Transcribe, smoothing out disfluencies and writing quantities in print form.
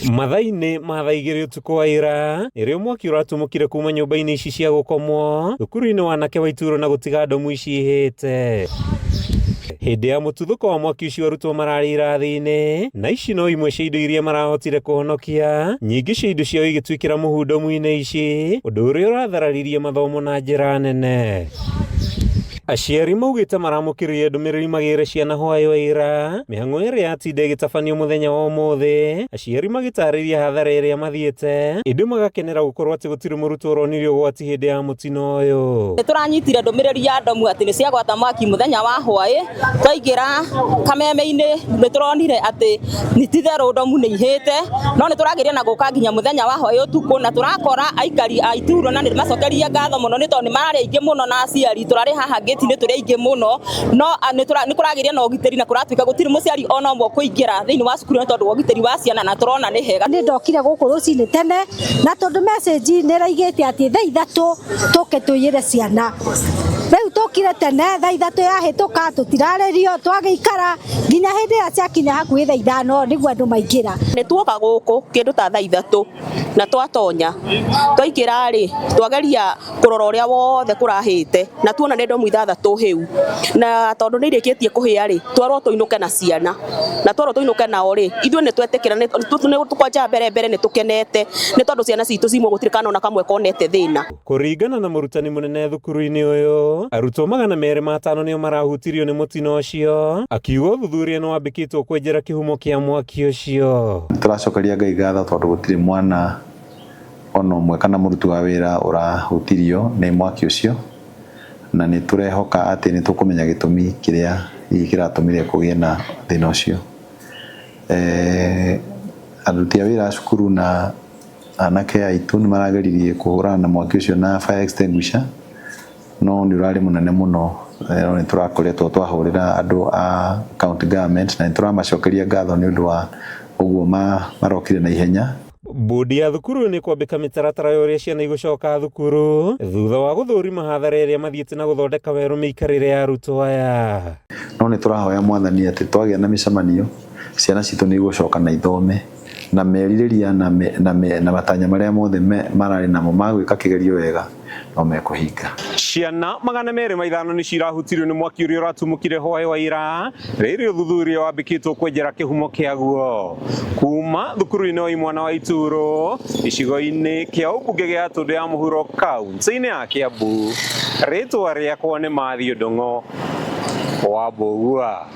Mathainĩ ma thaa igĩrĩ ũtukũ wa ira rĩrĩa mwaki ũratumũkire kuma nyũmba-inĩ ici cia gũkomwo thukuru-inĩ wa anake wa Ituro na gũtiga ndomu icihĩte. Hĩndĩ ya mũtuthũko wa mwaki ũcio arutwo mararĩ irathi-inĩ, na ici no imwe cia indo iria marahotire kũhonokia, nyingĩ cia indo ciao igĩtuĩkĩra mũhu ndomu-inĩ ici, ũndũ ũrĩa ũrathararirie mathomo na njĩra nene. Aciari maugĩte maramũkĩrire ndũmĩrĩri magĩre ciana hwaĩ wa ira, mĩhang'o ĩrĩa yatinda ĩgĩtabanio mũthenya wa ũmũthĩ, aciari magĩtarĩria hathara ĩrĩa mathiĩte, ĩndĩ magakenera gũkorwo atĩ gũtirĩ mũrutwo ũronirio ũgwati hĩndĩ ya mũtino ũyũ. Nĩtũranyitire ndũmĩrĩri ya ndomu atĩ nĩ ciagwata mwaki mũthenya wa hwaĩ, twaingĩra kameme-inĩ nĩtũronire atĩ nĩtitherũ ndomu nĩ ihĩte, no nĩtũrageria na gũka nginya mũthenya wa hwaĩ ũtukũ, na tũrakora aikari a Ituro na nĩmacokeria ngatho mũno nĩ tondũ nĩmararĩ aingĩ mũno na aciari tũrarĩ haha nĩ tũrĩ aingĩ mũno, no nĩkũrageria na ũgitĩri na kũratuĩka gũtirĩ mũciari ona ũmwe kũingĩra thĩinĩ wa cukuru nĩ tondũ wa ũgitĩri wa ciana na tũrona nĩ hega. Nĩ ndokire gũkũ rũcinĩ tene na tondũ message nĩ raigĩte atĩ thaa ithatũ tũke tũiyĩre ciana. Rĩu tũkire tene thaa ithatũ yahĩtũka tũtirarĩrio, twagĩikara nginya hĩndĩ ĩrĩa ciakinya hakuhĩ thaa ithano nĩguo andũ maingĩra. Nĩtuoka gũkũ kĩndũ ta thaa ithatũ na twatonya, twaingĩra-rĩ twageria kũrora ũrĩa wothe kũrahĩte na tuona nĩ ndomu ithathatũ hĩu, na tondũ nĩ irĩkĩtie kũhĩa-rĩ twarwo tũinũke na ciana, na twarwo tũinũke nao-rĩ ithuĩ nĩtwetĩkĩra nĩtũkwanja mbere nĩ tũkenete nĩ tondũ ciana citũ cimwe gũtirĩ kana ona kamwe konete thĩna. Kũringana na mũrutani mũnene thukuru-inĩ ũyũ, arutwo 205 nĩo marahutirio nĩ mũtino ũcio, akiuga ũthuthuria nĩ wambĩkĩtwo kwenjera kĩhumo kĩa mwaki ũcio. Tũracokeria Ngai ngatho tondũ gũtirĩ mwana ona ũmwe kana mũruti wa wĩra ũrahutirio nĩ mwaki ũcio, na nĩ tũrehoka atĩ nĩ tũkũmenya gĩtũmi kĩrĩa kĩratũmire kũgĩe na thĩna ũcio. Aruti a wĩra a cukuru na anake aitũ nĩ marageririe kũhũrana na mwaki ũcio na fire extinguisher, no nĩ ũrarĩ mũnene mũno, nĩ tũrakoretwo twahũrĩra andũ a county government na nĩ tũramacokeria ngatho nĩ ũndũ wa ũguo marokire na ihenya. Bodi ya thukuru nĩ kwambĩka mĩtaratara ya ũrĩa ciana igũcoka thukuru thutha wa gũthũrima hathara ĩrĩa mathiĩte na gũthondeka werũ mĩikarĩre ya arutwo aya. No nĩ tũrahoya Mwathani atĩ twagĩa na mĩcemanio ciana citũ nĩ igũcoka na ithome na merirĩria na matanya marĩa mothe mararĩ namo magwĩka kĩgerio wega no mekũhinga. Ciana 205 nĩ cirahutirio nĩ mwaki ũrĩa ũratumũkire hwaĩ wa ira rĩrĩa ũthuthuria wambĩkĩtwo kwenjera kĩhumo kĩaguo kuma thukuru-inĩ wa Imwana wa Ituro gĩcigo-inĩ kĩa ũmbunge gĩa Tũndũ ya mũhuro kaunti-inĩ ya Kiambu. Rĩtwa rĩakwa nĩ Mathew Ndung'u wa Mbũgua.